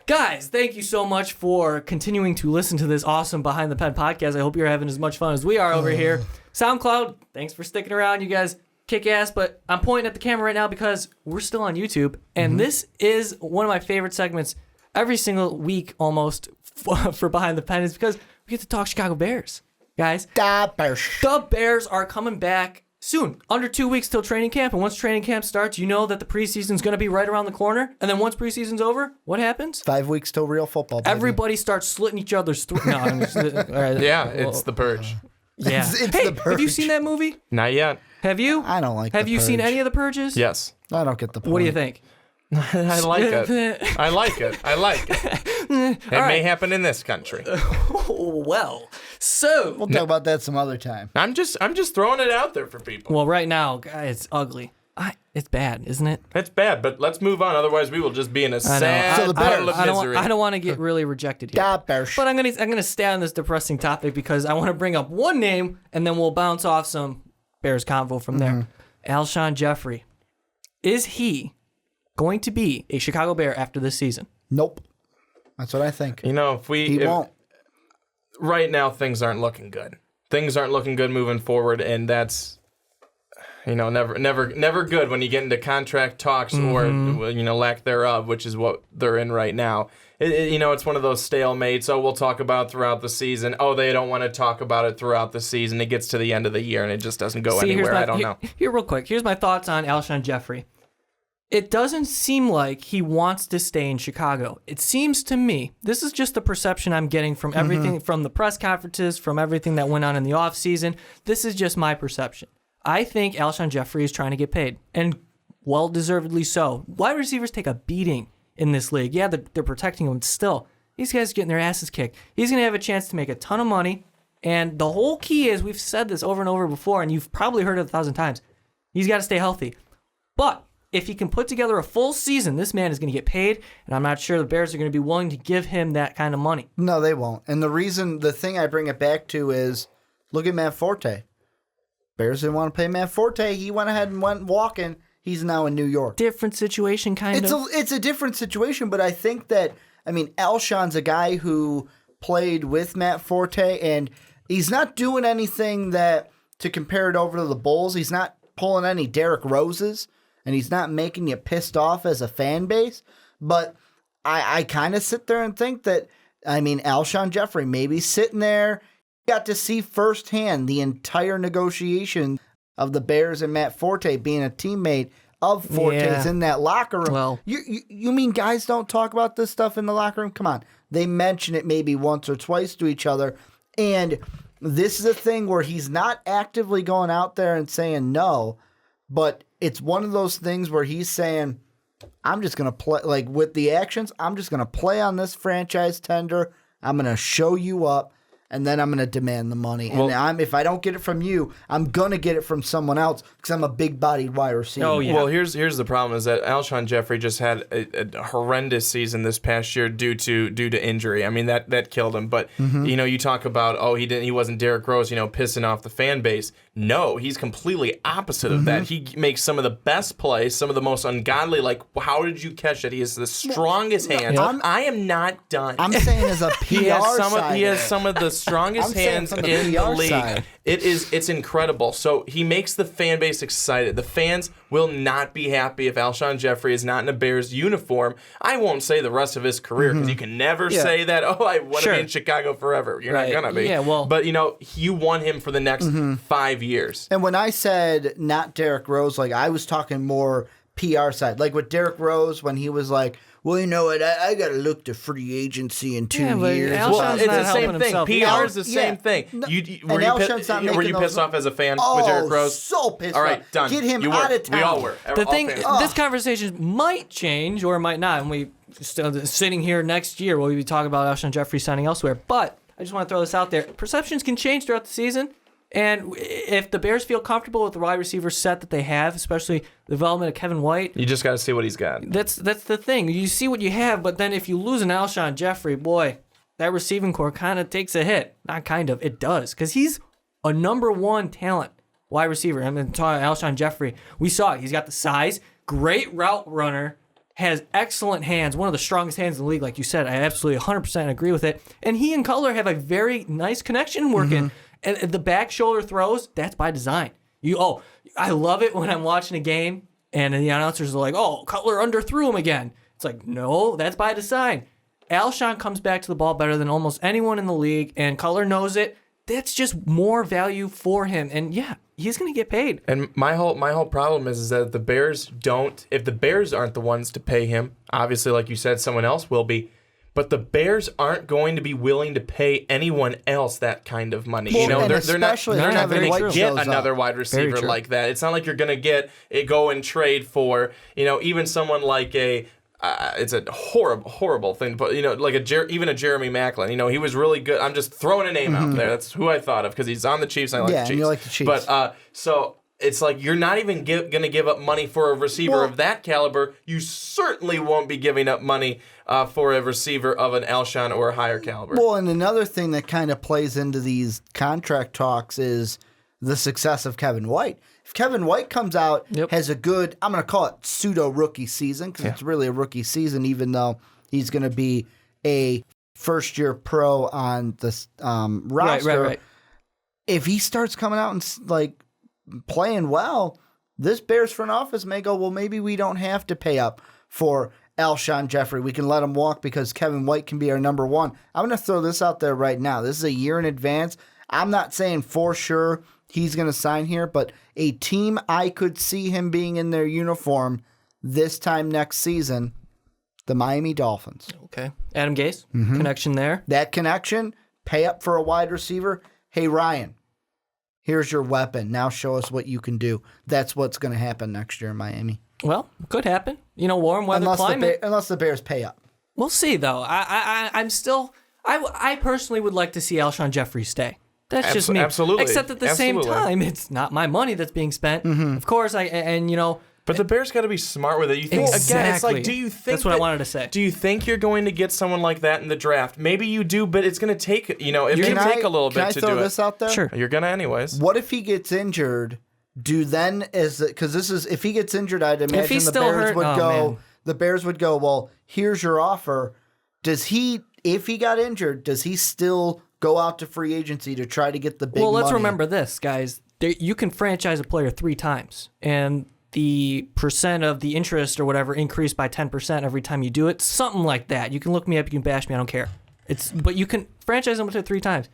Guys, thank you so much for continuing to listen to this awesome Behind the Pen podcast. I hope you're having as much fun as we are over here. SoundCloud, thanks for sticking around. You guys kick ass, but I'm pointing at the camera right now because we're still on YouTube, and this is one of my favorite segments every single week almost for Behind the Pen is because we get to talk Chicago Bears. Guys, the Bears are coming back soon, under 2 weeks till training camp, and once training camp starts, you know that the preseason's going to be right around the corner, and then once preseason's over, what happens? 5 weeks till real football, baby. Everybody starts slitting each other's throats. No, all right. Yeah, it's The Purge. Yeah. It's hey, The Purge. have you seen that movie? Not yet. Have you? I don't like Have The you seen Purge. any of the Purges? Yes. I don't get the point. What do you think? I like it. I like it. It may happen in this country. Well, so We'll talk about that some other time. I'm just throwing it out there for people. well, right now, guys, it's ugly. It's bad, isn't it? It's bad, but let's move on. Otherwise, we will just be in a sad So the Bears- puddle of misery. I don't want to get really rejected here. Bears. But I'm gonna stay on this depressing topic because I want to bring up one name and then we'll bounce off some Bears convo from there. Alshon Jeffery. Is he going to be a Chicago Bear after this season? Nope. That's what I think. You know, He won't. Right now, things aren't looking good. Things aren't looking good moving forward, and that's, never good when you get into contract talks or lack thereof, which is what they're in right now. It's one of those stalemates. Oh, we'll talk about it throughout the season. Oh, they don't want to talk about it throughout the season. It gets to the end of the year and it just doesn't go anywhere. I don't know. Here, real quick. Here's my thoughts on Alshon Jeffery. It doesn't seem like he wants to stay in Chicago. It seems to me, this is just the perception I'm getting from everything, from the press conferences, from everything that went on in the offseason. This is just my perception. I think Alshon Jeffery is trying to get paid, and well-deservedly so. Wide receivers take a beating in this league. Yeah, they're protecting him, but still, these guys are getting their asses kicked. He's going to have a chance to make a ton of money, and the whole key is, we've said this over and over before, and you've probably heard it 1,000 times, he's got to stay healthy. But if he can put together a full season, this man is going to get paid, and I'm not sure the Bears are going to be willing to give him that kind of money. No, they won't. And the thing I bring it back to is, look at Matt Forte. Bears didn't want to pay Matt Forte. He went ahead and went walking. He's now in New York. Different situation, kind of. It's a different situation, but I think that, Alshon's a guy who played with Matt Forte, and he's not doing anything that, to compare it over to the Bulls, he's not pulling any Derrick Roses, and he's not making you pissed off as a fan base. But I kind of sit there and think that, Alshon Jeffery maybe sitting there, got to see firsthand the entire negotiation of the Bears and Matt Forte being a teammate of Forte's in that locker room. Well, you mean guys don't talk about this stuff in the locker room? Come on. They mention it maybe once or twice to each other. And this is a thing where he's not actively going out there and saying no, but it's one of those things where he's saying, I'm just going to play, like with the actions, I'm just going to play on this franchise tender. I'm going to show you up. And then I'm going to demand the money. And if I don't get it from you, I'm going to get it from someone else because I'm a big-bodied wide receiver. Oh, yeah. Well, here's the problem is that Alshon Jeffery just had a horrendous season this past year due to injury. That killed him. But you talk about he wasn't Derrick Rose, pissing off the fan base. No, he's completely opposite of that. He makes some of the best plays, some of the most ungodly. Like, how did you catch it? He has the strongest hands. I am not done. I'm saying as a PR he has some of the strongest hands in the league. Side. It's incredible. So he makes the fan base excited. The fans will not be happy if Alshon Jeffery is not in a Bears uniform. I won't say the rest of his career because you can never say that, I want to be in Chicago forever. You're not going to be. Yeah, well. But, you want him for the next 5 years. And when I said not Derrick Rose, like I was talking more PR side. Like with Derrick Rose when he was like, well, you know what? I got to look to free agency in 2 years. Alshon's It's not the same helping thing. himself. PR is the same thing. Were you pissed off as a fan with Derrick Rose? So pissed off. All right, done. Get him out of town. We all were. The thing, this conversation might change or might not. And we sitting here next year, we'll be talking about Alshon Jeffery signing elsewhere. But I just want to throw this out there. Perceptions can change throughout the season. And if the Bears feel comfortable with the wide receiver set that they have, especially the development of Kevin White, you just got to see what he's got. That's the thing. You see what you have, but then if you lose an Alshon Jeffery, boy, that receiving core kind of takes a hit. Not kind of, it does, because he's a number one talent wide receiver. I'm talking Alshon Jeffery. We saw it. He's got the size, great route runner, has excellent hands, one of the strongest hands in the league, like you said. I absolutely 100% agree with it. And he and Cutler have a very nice connection working. And the back shoulder throws, that's by design. I love it when I'm watching a game and the announcers are like, oh, Cutler underthrew him again. It's like, no, that's by design. Alshon comes back to the ball better than almost anyone in the league, and Cutler knows it. That's just more value for him. And yeah, he's going to get paid. And my whole problem is that if the Bears aren't the ones to pay him, obviously, like you said, someone else will be. But the Bears aren't going to be willing to pay anyone else that kind of money. Well, They're not going to get another wide receiver like that. It's not like you're going to go and trade for, even someone like it's a horrible thing, but like even a Jeremy Maclin. He was really good. I'm just throwing a name out there. That's who I thought of because he's on the Chiefs. And I like the Chiefs. And you like the Chiefs. But so it's like you're not even going to give up money for a receiver of that caliber. You certainly won't be giving up money for a receiver of an Alshon or a higher caliber. Well, and another thing that kind of plays into these contract talks is the success of Kevin White. If Kevin White comes out, has a good, I'm going to call it pseudo-rookie season, because it's really a rookie season, even though he's going to be a first-year pro on the roster. Right. If he starts coming out and playing well, this Bears front office may go, well, maybe we don't have to pay up for Alshon Jeffery. We can let him walk because Kevin White can be our number one. I'm going to throw this out there right now. This is a year in advance. I'm not saying for sure he's going to sign here, but a team I could see him being in their uniform this time next season, the Miami Dolphins. Okay. Adam Gase, connection there. That connection, pay up for a wide receiver. Hey, Ryan, here's your weapon. Now show us what you can do. That's what's going to happen next year in Miami. Well, could happen. Warm weather climate. Unless the Bears pay up. We'll see, though. I personally would like to see Alshon Jeffery stay. That's just me. Absolutely. Except at the same time, it's not my money that's being spent. Of course, But the Bears got to be smart with it. You think again? It's like, do you think that's what I wanted to say? Do you think you're going to get someone like that in the draft? Maybe you do, but it's going to take it may take a little bit to do it. Can I throw this out there? Sure. You're gonna anyways. What if he gets injured? Because if he gets injured, I'd imagine the Bears would go, well, here's your offer. If he got injured, does he still go out to free agency to try to get the big money? Well, let's remember this, guys. You can franchise a player 3 times, and the percent of the interest or whatever increased by 10% every time you do it. Something like that. You can look me up. You can bash me. I don't care. But you can franchise him to 3 times.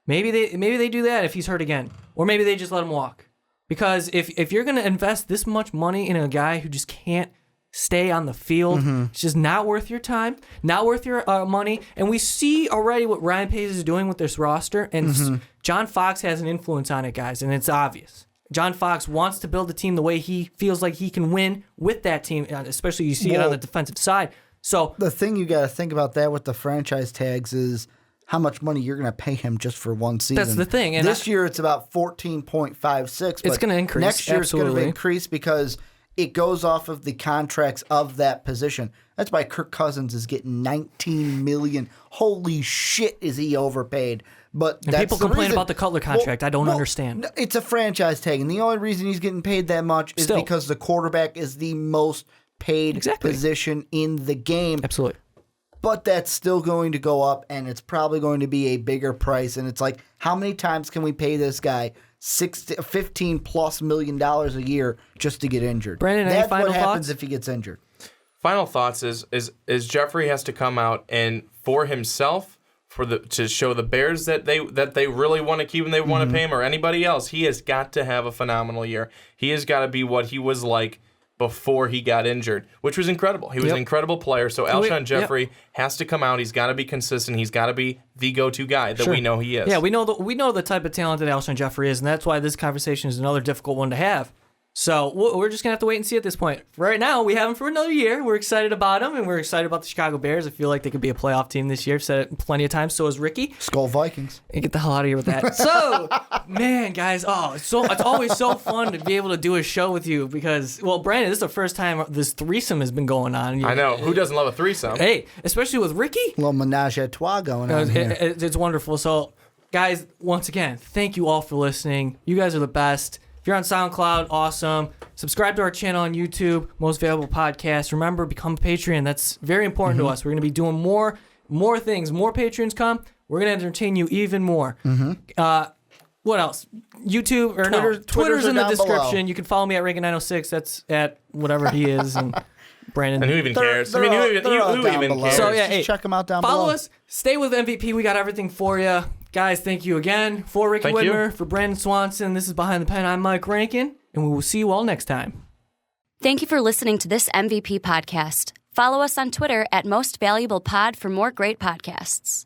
Maybe they do that if he's hurt again, or maybe they just let him walk. Because if you're going to invest this much money in a guy who just can't stay on the field, it's just not worth your time, not worth your money. And we see already what Ryan Pace is doing with this roster, and John Fox has an influence on it, guys, and it's obvious. John Fox wants to build a team the way he feels like he can win with that team, especially you see it on the defensive side. So the thing you got to think about that with the franchise tags is how much money you're going to pay him just for one season. That's the thing. And this year it's about 14.56. It's going to increase. Next year it's going to increase because it goes off of the contracts of that position. That's why Kirk Cousins is getting $19 million. Holy shit, is he overpaid? But people complain about the Cutler contract. I don't understand. It's a franchise tag, and the only reason he's getting paid that much is because the quarterback is the most paid position in the game. Absolutely. But that's still going to go up, and it's probably going to be a bigger price. And it's like, how many times can we pay this guy $15+ million a year just to get injured? Brandon, that's any final what happens thoughts? If he gets injured. Final thoughts is Jeffrey has to come out and for himself to show the Bears that they really want to keep him, they want to pay him, or anybody else. He has got to have a phenomenal year. He has got to be what he was like before he got injured, which was incredible. He was an incredible player. So Alshon Jeffery has to come out. He's got to be consistent. He's got to be the go-to guy that we know he is. Yeah, we know the type of talent that Alshon Jeffery is, and that's why this conversation is another difficult one to have. So we're just going to have to wait and see at this point. Right now, we have him for another year. We're excited about him, and we're excited about the Chicago Bears. I feel like they could be a playoff team this year. I've said it plenty of times. So is Ricky. Skull Vikings. And get the hell out of here with that. So, man, guys, it's always so fun to be able to do a show with you because, well, Brandon, this is the first time this threesome has been going on. I know. Who doesn't love a threesome? Hey, especially with Ricky. A little menage a trois going on here. It's wonderful. So, guys, once again, thank you all for listening. You guys are the best. If you're on SoundCloud, awesome. Subscribe to our channel on YouTube, Most Valuable Podcast. Remember, become a Patreon. That's very important to us. We're going to be doing more things. More Patreons come. We're going to entertain you even more. What else? YouTube or Twitter's in the description. Below. You can follow me at Rankin906. That's at whatever he is. And Brandon. And who even cares? Who even cares? So yeah, check them out down below. Follow us. Stay with MVP. We got everything for you. Guys, thank you again. For Ricky Widmer, for Brandon Swanson, this is Behind the Pen. I'm Mike Rankin, and we will see you all next time. Thank you for listening to this MVP podcast. Follow us on Twitter at Most Valuable Pod for more great podcasts.